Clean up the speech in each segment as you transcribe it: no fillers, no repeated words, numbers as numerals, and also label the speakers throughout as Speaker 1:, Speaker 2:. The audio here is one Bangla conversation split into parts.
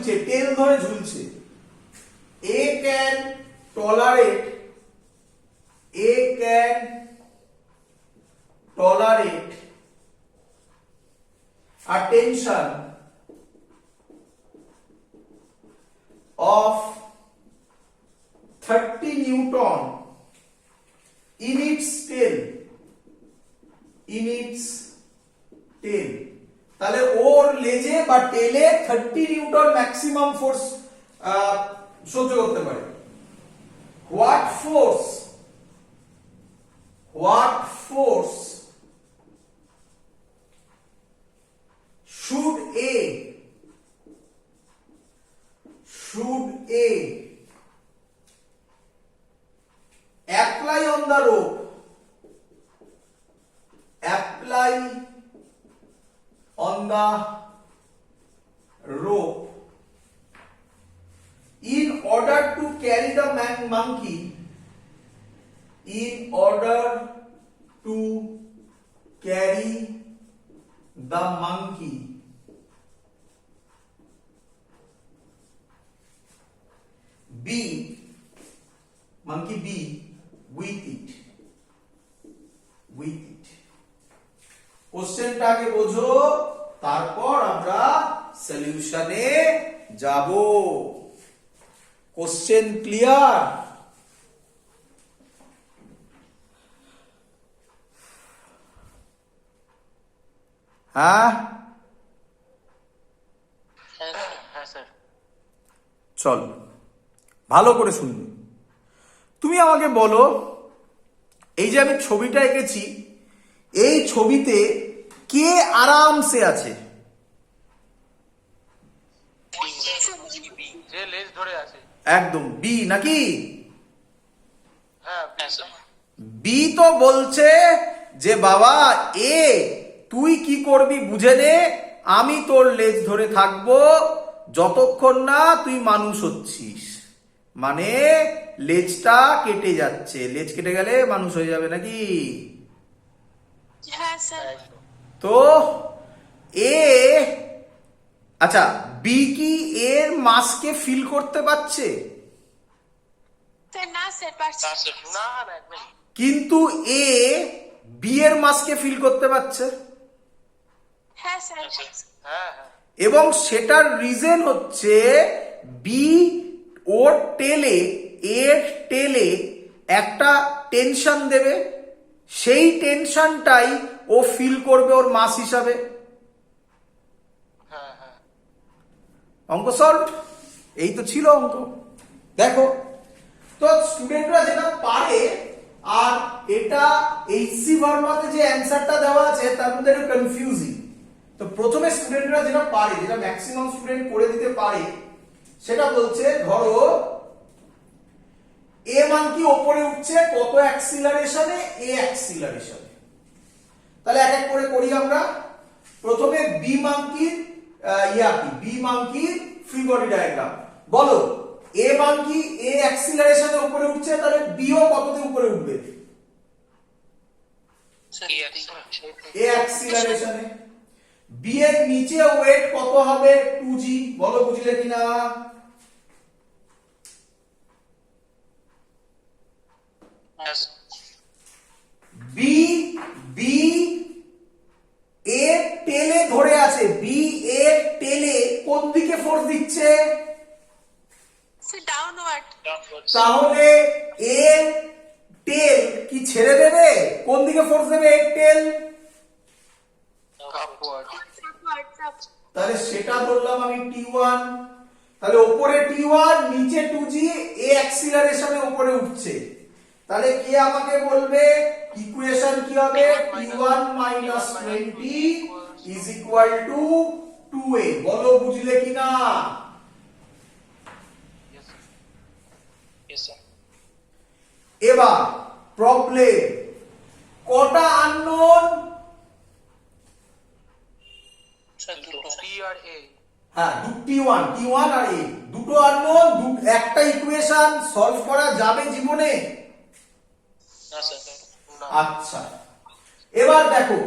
Speaker 1: ঝুলছে, টেল ধরে ঝুলছে। A can tolerate a tension of 30 Newton in its tail, তাহলে ওর লেজে বা টেলে 30 নিউটন ম্যাক্সিমাম ফোর্স সহ্য করতে পারে। What force should A apply on the rope in order to carry the monkey monkey B with it কোশ্চেনটা আগে বোঝো, তারপর আমরা সলিউশনে যাব। Question clear? হ্যাঁ
Speaker 2: স্যার।
Speaker 1: চল ভালো করে শুনবি। তুমি আমাকে বলো, এই যে আমি ছবিটা এঁকেছি, এই ছবিতে কে আরামসে আছে?
Speaker 2: যে লেজ ধরে আছে।
Speaker 1: একদম বি নাকি?
Speaker 2: হ্যাঁ
Speaker 1: বি তো বলছে যে বাবা এ তুই কি করবি বুঝে নে, আমি তোর লেজ ধরে থাকবো যতক্ষণ না তুই মানুষ হচ্ছিস। মানে লেজটা কেটে যাচ্ছে, লেজ কেটে গেলে মানুষ হয়ে যাবে নাকি?
Speaker 3: হ্যাঁ স্যার।
Speaker 1: তো এ আচ্ছা বি কি এর মাসকে ফিল করতে পারছে?
Speaker 3: না স্যার পারছি
Speaker 2: না একদম।
Speaker 1: কিন্তু এ বি এর মাসকে ফিল করতে পারছে।
Speaker 3: হ্যাঁ স্যার।
Speaker 2: হ্যাঁ
Speaker 1: এবং সেটার রিজন হচ্ছে বি ওর এর টেলে একটা টেনশন দেবে, সেই টেনশনটাই ও ফিল করবে ওর মাস হিসাবে। অঙ্ক সলভ। এই তো ছিল অঙ্ক। দেখো তো স্টুডেন্টরা যেটা পারে, আর এটা এইচসি ভার্বাতে যে অ্যানসারটা দেওয়া আছে তার মধ্যে একটু কনফিউজিং। তো প্রথমে স্টুডেন্টরা যেটা পারে, যেটা ম্যাক্সিমাম স্টুডেন্ট করে দিতে পারে, সেটা বলছে ধরো এ মানকি উপরে উঠছে কত অ্যাক্সিলারেশনে? এ অ্যাক্সিলারেশনে। তাহলে এক এক করে করি আমরা। প্রথমে বি মানকির বি মানকির ফ্রি বডি ডায়াগ্রাম। বলো এ মানকি এ অ্যাক্সিলারেশনে উপরে উঠছে, তাহলে বি ও কততে উপরে উঠবে? এ অ্যাক্সিলারেশনে। বি এর নিচে ওয়েট কত হবে? 2g। বলো বুঝলে কিনা? বি এর টেলে ধরে আছে, বি এর টেলে কোন দিকে ফোর্স দিচ্ছে?
Speaker 3: ডাউনওয়ার্ড।
Speaker 1: তাহলে এর টেল কি ছেড়ে দেবে? কোন দিকে ফোর্স দেবে এর টেল? তাহলে সেটা ধরলাম আমি T1। তাহলে উপরে T1 নিচে 2g, এ অ্যাক্সিলারেশনে উপরে উঠছে। তাহলে কে আমাকে বলবে ইকুয়েশন কি হবে? T1 20 is equal to 2a। বলো বুঝলে কিনা? এবার প্রবলেম, কটা আননোন? হ্যাঁ T1 আর A দুটো আননোন, একটা ইকুয়েশন সলভ করা যাবে জীবনে? আচ্ছা এবার দেখো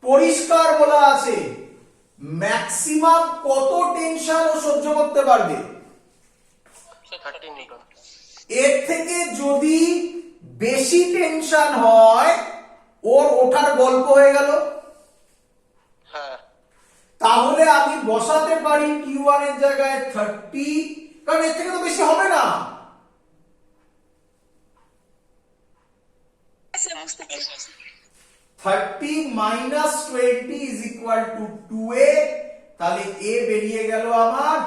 Speaker 1: পরিষ্কার বলা আছে ম্যাক্সিমাম কত টেনশন ও সহ্য করতে পারবে?
Speaker 2: 30 নিউটন।
Speaker 1: এর থেকে যদি বেশি টেনশন হয় ওর ওঠার গল্প হয়ে গেল।
Speaker 2: হ্যাঁ
Speaker 1: তাহলে আমি বসাতে পারি T1 এর জায়গায় 30, কারণ এর থেকে তো বেশি হবে না।
Speaker 3: হ্যাঁ স্যার বুঝতে পেরেছি
Speaker 1: 30 minus 20 is equal to 2a, তাহলে a বেরিয়ে গেল আমার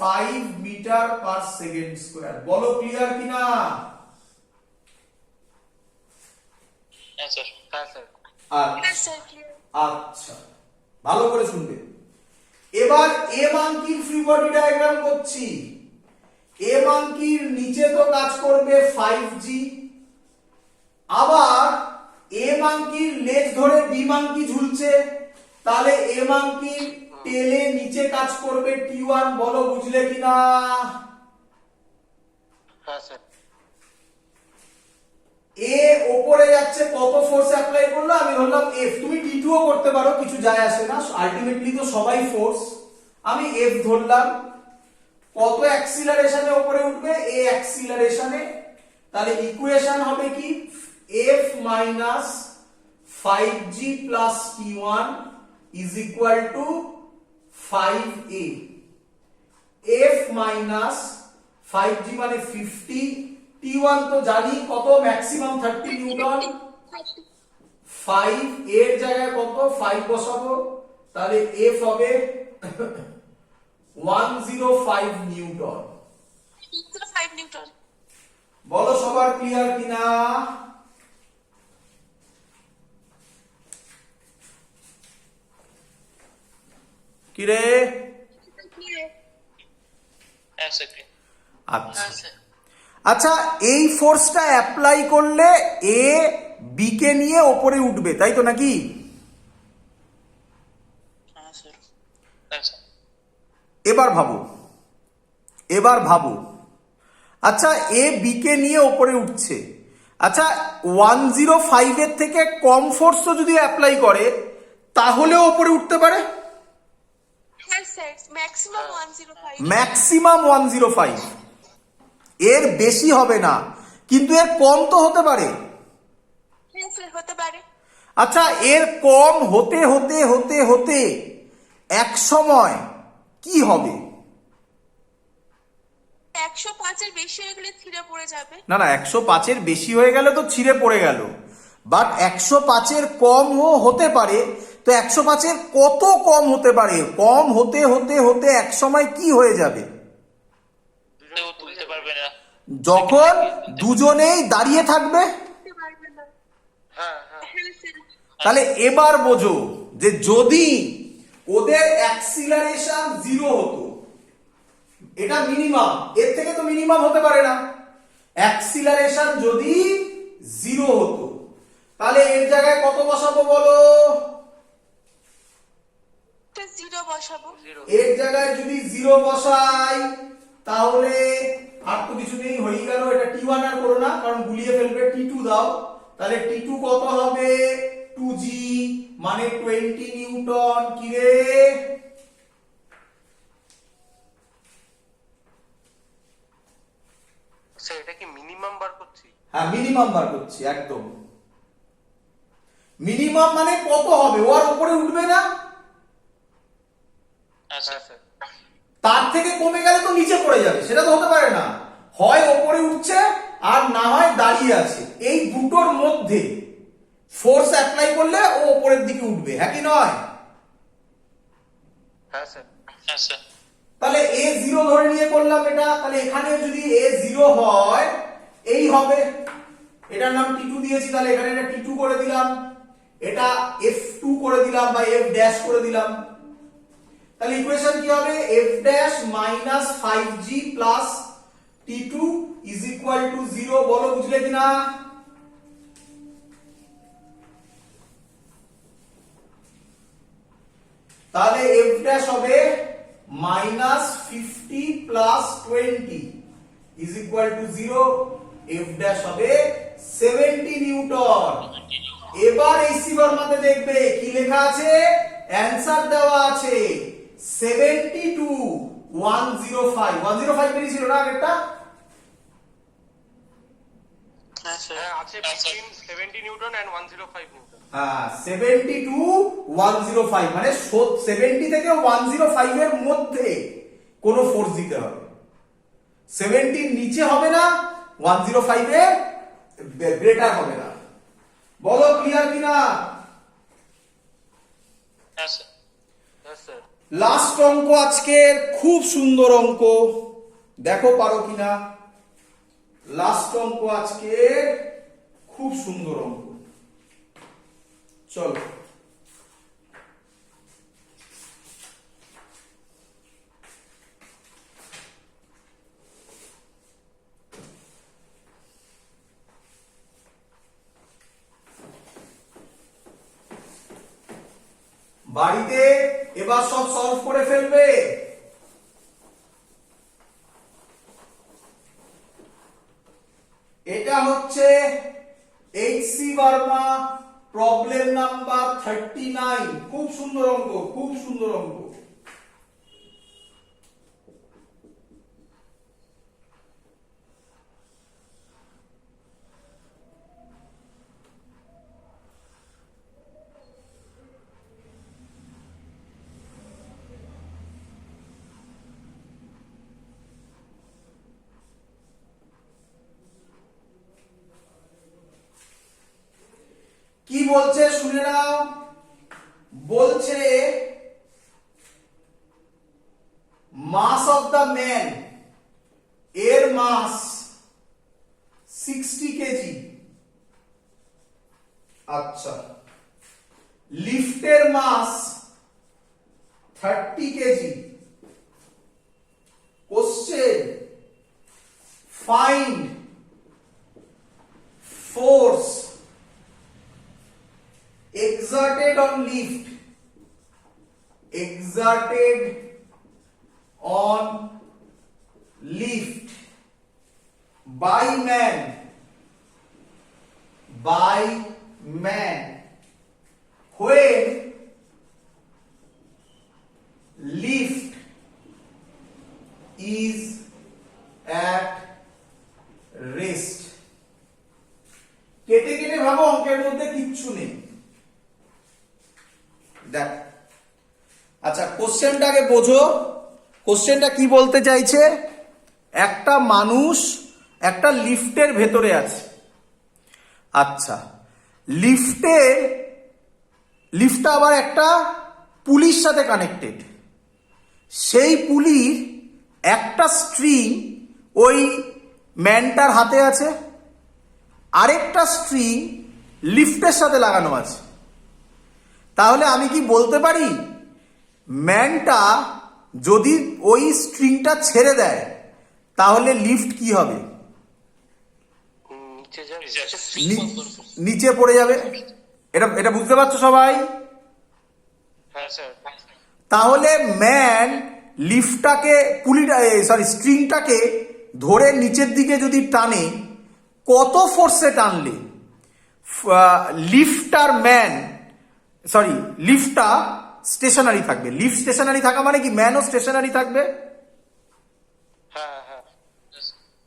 Speaker 1: 5 মিটার পার সেকেন্ড স্কয়ার। বলো ক্লিয়ার কিনা?
Speaker 2: হ্যাঁ স্যার। হ্যাঁ স্যার।
Speaker 3: হ্যাঁ স্যার ক্লিয়ার
Speaker 1: আচ্ছা, ভালো করে শুনবে। এবার এ মাঙ্কির ফ্রি বডি ডায়াগ্রাম করছি। এ মাঙ্কির নিচে তো কাজ করবে 5g, আবার এ মাঙ্কির লেজ ধরে বি মাঙ্কি ঝুলছে, তাহলে এ মাঙ্কির টেলে নিচে কাজ করবে T1। বলো বুঝলে কিনা?
Speaker 2: হ্যাঁ স্যার।
Speaker 1: এ ওপরে যাচ্ছে, কত ফোর্স অ্যাপ্লাই করলো? আমি ধরলাম F, তুমি T2 ও করতে পারো, কিছু যায় আসে না, আলটিমেটলি তো সবাই ফোর্স। আমি F ধরলাম। কত অ্যাক্সিলারেশনে উপরে উঠবে? A অ্যাক্সিলারেশনে। তাহলে ইকুয়েশন হবে কি? F minus 5g plus T1 is equal to 5a। F minus 5g মানে 50, T1 তো জানি কত, ম্যাক্সিমাম 30 নিউটন। 5 এর জায়গায় কত? 5 বসাবো, তাহলে F হবে 105 নিউটন।
Speaker 3: 5 নিউটন
Speaker 1: বলো সবার ক্লিয়ার কিনা? কিরে?
Speaker 2: হ্যাঁ স্যার।
Speaker 1: আচ্ছা
Speaker 2: হ্যাঁ স্যার।
Speaker 1: আচ্ছা, এই ফোর্সটা অ্যাপ্লাই করলে এ বি কে নিয়ে ওপরে উঠবে, তাই তো নাকি?
Speaker 2: হ্যাঁ স্যার। হ্যাঁ স্যার।
Speaker 1: এবার ভাবো, এবার ভাবো। আচ্ছা, এ বি কে নিয়ে ওপরে উঠছে। আচ্ছা, 105 এর থেকে কম ফোর্স যদি অ্যাপ্লাই করে তাহলেও ওপরে উঠতে পারে।
Speaker 3: হ্যাঁ স্যার ম্যাক্সিমাম 105
Speaker 1: ম্যাক্সিমাম 105, এর বেশি হবে না, কিন্তু এর কম তো হতে পারে।
Speaker 3: হ্যাঁ স্যার হতে পারে
Speaker 1: আচ্ছা, এর কম হতে হতে হতে হতে এক সময় কি হবে?
Speaker 3: 105 এর বেশি হয়ে গেলে ছিঁড়ে পড়ে যাবে
Speaker 1: না না, 105 এর বেশি হয়ে গেলে তো ছিঁড়ে পড়ে গেল, বাট 105 এর কম হতে পারে। তো 105 এর কত কম হতে পারে? কম হতে হতে হতে এক সময় কি হয়ে যাবে?
Speaker 2: কেউ তুলতে পারবে না।
Speaker 1: যখন দুজনেই দাঁড়িয়ে থাকবে।
Speaker 3: বুঝতে পারবে না
Speaker 2: হ্যাঁ হ্যাঁ।
Speaker 3: হ্যাঁ স্যার
Speaker 1: তাহলে এবার বোঝো যে যদি ওদের অ্যাক্সিলারেশন 0 হতো, এটা মিনিমাম, এর থেকে তো মিনিমাম হতে পারে না। অ্যাক্সিলারেশন যদি 0 হতো তাহলে এর জায়গায় কত বসাবো বলো?
Speaker 3: 0 বসাবো
Speaker 1: এর জায়গায় যদি 0 বসাই তাহলে আর তো কিছু নেই, হয়ে গেল। এটা T1 আর করো না, কারণ গুলিয়ে ফেলবে। T2 দাও, তাহলে T2 কত হবে? 2g মানে 20 নিউটন। কি রে?
Speaker 2: স্যার এটা কি মিনিমাম বার করছি?
Speaker 1: হ্যাঁ, মিনিমাম বার করছি, একদম মিনিমাম। মানে কত হবে? ও আর উপরে উঠবে না,
Speaker 2: হ্যাঁ স্যার।
Speaker 1: তার থেকে কমে গেলে তো নিচে পড়ে যাবে, সেটা তো হতে পারে না। হয় ওপরে উঠছে আর না হয় দাঁড়িয়ে আছে, এই দুটোর মধ্যে ফোর্স অ্যাপ্লাই করলে ও ওপরের দিকে উঠবে, হ্যাঁ কি নয়?
Speaker 2: হ্যাঁ স্যার। হ্যাঁ স্যার।
Speaker 1: তাহলে এ 0 ধরে নিয়ে করলাম এটা। তাহলে এখানে যদি এ 0 হয় এই হবে, এটার নাম T2 দিয়েছি, তাহলে এখানে এটা T2 করে দিলাম, এটা F2 করে দিলাম বা F ড্যাশ করে দিলাম। তাহলে ইকুয়েশন কি হবে? F dash minus 5g plus T2 is equal to 0। বলো বুঝলে কিনা? তাহলে F ড্যাশ হবে minus 50 plus 20 is equal to 0। F dash হবে 70 নিউটন। এবার এই সি বর্মাতে দেখবে কি লেখা আছে? অ্যান্সার দেওয়া আছে 72 105 105 বেরিয়েছিল না আগেরটা?
Speaker 2: হ্যাঁ আছে between 70 নিউটন and 105 নিউটন।
Speaker 1: হ্যাঁ 72 105 মানে 70 থেকে 105 এর মধ্যে কোন ফোর্স দিতে হবে। 70 এর নিচে হবে না, 105 এর গ্রেটার হবে না। বলো ক্লিয়ার কিনা?
Speaker 2: হ্যাঁ স্যার। হ্যাঁ স্যার।
Speaker 1: লাস্ট অঙ্ক আজকের খুব সুন্দর অঙ্ক, দেখো পারো কিনা। লাস্ট অঙ্ক আজকের খুব সুন্দর অঙ্ক, চলো। বাড়িতে এবার সব সলভ করে ফেলবে। এটা হচ্ছে এইচসি ভার্মা প্রবলেম নাম্বার 39। খুব সুন্দর অঙ্ক, খুব সুন্দর অঙ্ক। কি বলছে শুনে নাও। বলছে মাস অফ দ্য ম্যান, এর মাস 60 কেজি। আচ্ছা, লিফটের মাস 30 KG. Question, find force exerted on lift, exerted on lift by man, by man when lift is at rest। কেটে কেটে ভাবো, অঙ্কের মধ্যে কিচ্ছু নেই। দেখ, আচ্ছা কোশ্চেনটাকে বোঝো। কোশ্চেনটা কি বলতে চাইছে, একটা মানুষ একটা লিফটের ভেতরে আছে। আচ্ছা, লিফটটা আবার একটা পুলির সাথে কানেক্টেড। সেই পুলির একটা স্ট্রিং ওই ম্যানটার হাতে আছে, আরেকটা স্ট্রিং লিফটের সাথে লাগানো আছে। তাহলে আমি কি বলতে পারি, ম্যানটা যদি ওই স্ট্রিংটা ছেড়ে দেয় তাহলে লিফট কি হবে? নিচে পড়ে যাবে। এটা বুঝতে পারছো সবাই?
Speaker 2: হ্যাঁ স্যার।
Speaker 1: তাহলে ম্যান লিফটটাকে স্ট্রিংটাকে ধরে নিচের দিকে যদি টানে, কত ফোর্সে টানলে লিফটটা স্টেশনারি থাকবে। লিফট স্টেশনারি থাকা মানে কি, ম্যানও স্টেশনারি থাকবে।
Speaker 2: হ্যাঁ হ্যাঁ।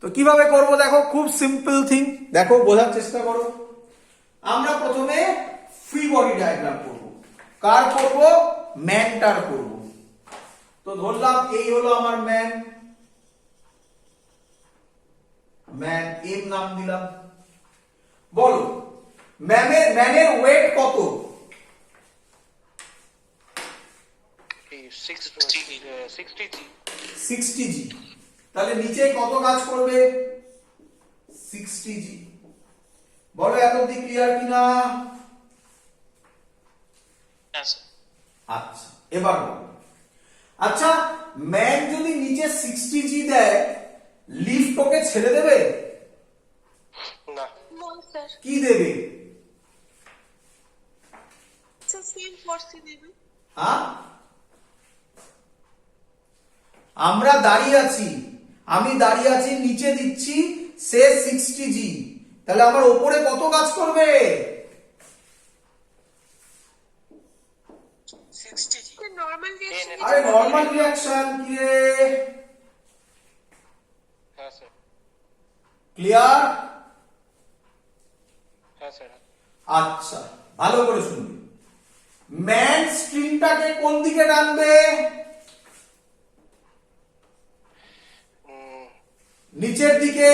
Speaker 1: তো কিভাবে করব দেখো, খুব সিম্পল থিং, দেখো বোঝার চেষ্টা করো। আমরা প্রথমে ফ্রি বডি ডায়াগ্রাম করব। কার করব? ম্যানটার করব। তো ধরলাম এই হলো আমার ম্যান, এম নাম দিলাম। বলো ম্যানের ওয়েট কত? 60 জি। তাহলে নিচে কত কাজ করবে? 60 জি। বলো এত অবধি ক্লিয়ার কিনা? আচ্ছা, এবার বলো, আচ্ছা ম্যান যদি নিচে 60 জি দেয়, লিফট ওকে ছেড়ে দেবে?
Speaker 2: না।
Speaker 3: স্যার
Speaker 1: কি দেবে?
Speaker 3: সেম ফোর্সই দেবে।
Speaker 1: হ্যাঁ, আমরা দাঁড়িয়ে আছি, আমি দাঁড়িয়ে আছি, নিচে দিচ্ছি, সে 60 জি, তাহলে আমার ওপরে কত কাজ করবে?
Speaker 3: The normal reaction
Speaker 1: আরে নর্মাল রিঅ্যাকশন কি রে?
Speaker 2: হ্যাঁ স্যার,
Speaker 1: ক্লিয়ার?
Speaker 2: হ্যাঁ স্যার।
Speaker 1: আচ্ছা, ভালো করে শুনবি। ম্যান স্ট্রিংটাকে কোন দিকে টানবে? নিচের দিকে।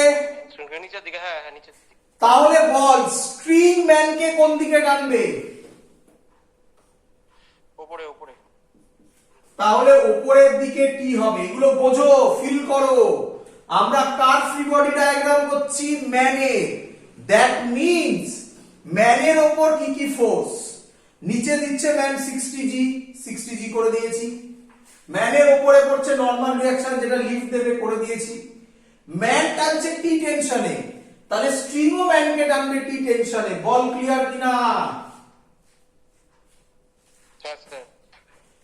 Speaker 2: নিচের দিকে, হ্যাঁ হ্যাঁ নিচের দিকে।
Speaker 1: তাহলে বল স্ট্রিং ম্যানকে কোন দিকে টানবে?
Speaker 2: ওপরে ওপরে।
Speaker 1: তাহলে উপরের দিকে টি হবে। এগুলো বোঝো, ফিল করো। আমরা কার ফ্রি বডি ডায়াগ্রাম করছি? ম্যানের। দ্যাট মিন্স ম্যানের ওপর কি কি ফোর্স? নিচে দিচ্ছে ম্যান 60g করে দিয়েছি। ম্যানের উপরে পড়ছে নরমাল রিঅ্যাকশন, যেটা লিফট দেবে, করে দিয়েছি। ম্যান টানছে টি টেনশনে, তাহলে স্ট্রিংও ম্যানকে টানবে টি টেনশনে। বল ক্লিয়ার কিনা?
Speaker 2: হ্যাঁ স্যার।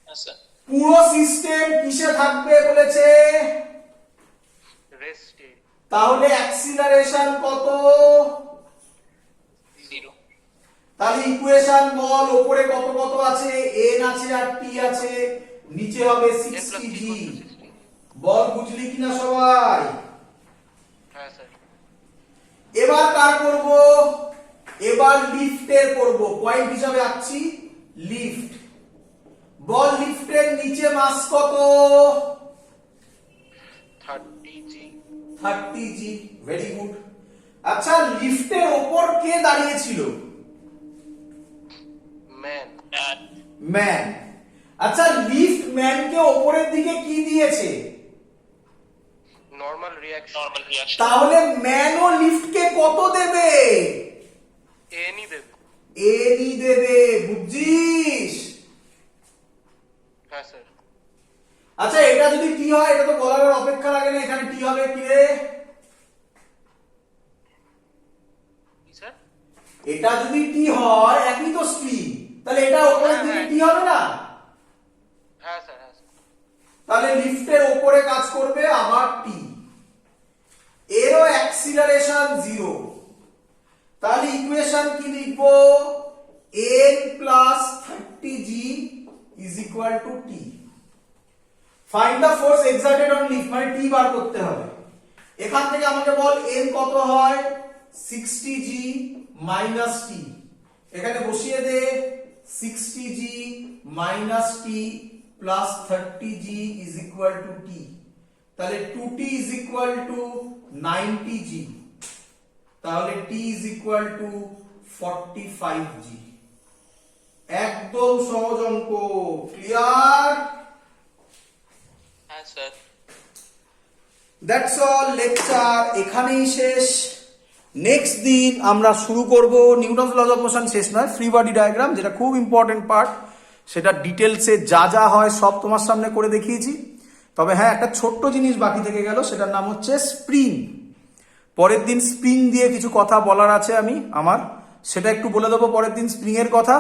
Speaker 2: হ্যাঁ স্যার।
Speaker 1: পুরো সিস্টেম কিসে থাকবে বলেছে?
Speaker 2: রেস্টে।
Speaker 1: তাহলে অ্যাক্সিলারেশন কত?
Speaker 2: 0।
Speaker 1: তাহলে ইকুয়েশন বল, উপরে কত কত আছে? n আছে আর t আছে, নিচে হবে 60g। বল বুঝলি কিনা সবাই?
Speaker 2: হ্যাঁ স্যার।
Speaker 1: এবার কার করব? এবার লিফটের করব। পয়েন্ট হিসাবে আছি লিফট। বল লিফটের নিচে মাস কত?
Speaker 2: 30g।
Speaker 1: 30g। Very good. আচ্ছা, লিফটের ওপর কে দাঁড়িয়ে ছিল?
Speaker 2: ম্যান।
Speaker 1: ম্যান। আচ্ছা, লিফট ম্যানকে ওপরের দিকে কি দিয়েছে?
Speaker 2: Normal reaction.
Speaker 1: তাহলে ম্যানও লিফটকে কত দেবে?
Speaker 2: এনই দেবে।
Speaker 1: এনই দেবে। বুঝছিস?
Speaker 2: হ্যাঁ স্যার।
Speaker 1: আচ্ছা, এটা যদি টি হয়, এটা তো বলার আর অপেক্ষা লাগে না। এখানে টি হবে কি রে?
Speaker 2: কি স্যার?
Speaker 1: এটা যদি টি হয়, একই তো স্ট্রিং, তাহলে এটা উপরের দিকে টি হবে না?
Speaker 2: হ্যাঁ স্যার, হ্যাঁ স্যার।
Speaker 1: তাহলে লিফটের উপরে কাজ করবে আবার টি। এরও অ্যাক্সিলারেশন 0। তাহলে ইকুয়েশন কি লিখবো? n plus 30g is equal to t. Find the force exerted on lift, মানে t বার করতে হবে। এখান থেকে আমাকে বল n কত হয়? 60g minus t। এখানে বসিয়ে দে 60g minus t plus 30g is equal to t। তাহলে 2t is equal to 90g। তাহলে t is equal to 45g। একদম সহজ অঙ্ক। ক্লিয়ার?
Speaker 2: হ্যাঁ স্যার।
Speaker 1: That's all. লেকচার এখানেই শেষ। নেক্সট দিন আমরা শুরু করব নিউটনস লজ অফ মোশন। শেষ নয়, ফ্রি বডি ডায়াগ্রাম, যেটা খুব ইম্পর্টেন্ট পার্ট। সেটা ডিটেলসে যা যা হয় সব তোমার সামনে করে দেখিয়েছি। তবে হ্যাঁ, একটা ছোট্ট জিনিস বাকি থেকে গেল, সেটার নাম হচ্ছে স্প্রিং। পরের দিন স্প্রিং দিয়ে কিছু কথা বলার আছে আমার, সেটা একটু বলে দেবো পরের দিন। স্প্রিং এর কথা,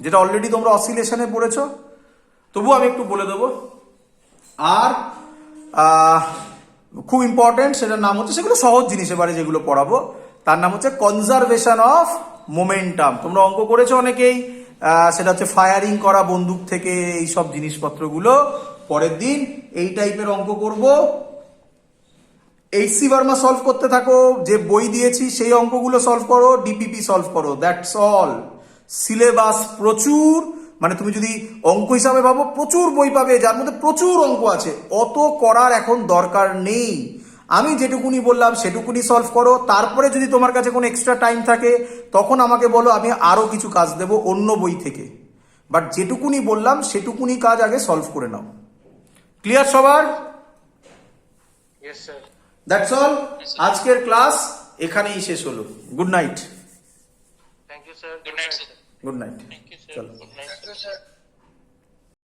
Speaker 1: যেটা অলরেডি তোমরা অসিলেশনে পড়েছো, তবু আমি একটু বলে দেবো। আর খুব ইম্পর্টেন্ট, সেটার নাম হচ্ছে, সেগুলো সহজ জিনিস এবারে যেগুলো পড়াবো, তার নাম হচ্ছে কনজারভেশন অফ মোমেন্টাম। তোমরা অঙ্ক করেছো অনেকেই, সেটা হচ্ছে ফায়ারিং করা বন্দুক থেকে, এই সব জিনিসপত্রগুলো পরের দিন এই টাইপের অঙ্ক করব। এইচসি ভার্মা সলভ করতে থাকো, যে বই দিয়েছি সেই অঙ্কগুলো সলভ করো, ডিপিপি সলভ করো। That's all. সিলেবাস প্রচুর, মানে তুমি যদি অঙ্ক হিসাবে ভাবো, প্রচুর বই পাবে যার মধ্যে প্রচুর অঙ্ক আছে। অত করার এখন দরকার নেই। আমি যেটুকুনি বললাম সেটুকুনি সলভ করো। তারপরে যদি তোমার কাছে কোনো এক্সট্রা টাইম থাকে, তখন আমাকে বলো, আমি আরো কিছু কাজ দেবো অন্য বই থেকে। বাট যেটুকুনি বললাম সেটুকুনি কাজ আগে সলভ করে নাও। ক্লিয়ার সবার?
Speaker 2: Yes sir.
Speaker 1: That's all. আজকের ক্লাস এখানেই শেষ হলো। Good night.
Speaker 2: Thank you sir. Good night.
Speaker 1: Good night.
Speaker 2: Thank you sir.
Speaker 1: চলো।
Speaker 2: Good night sir.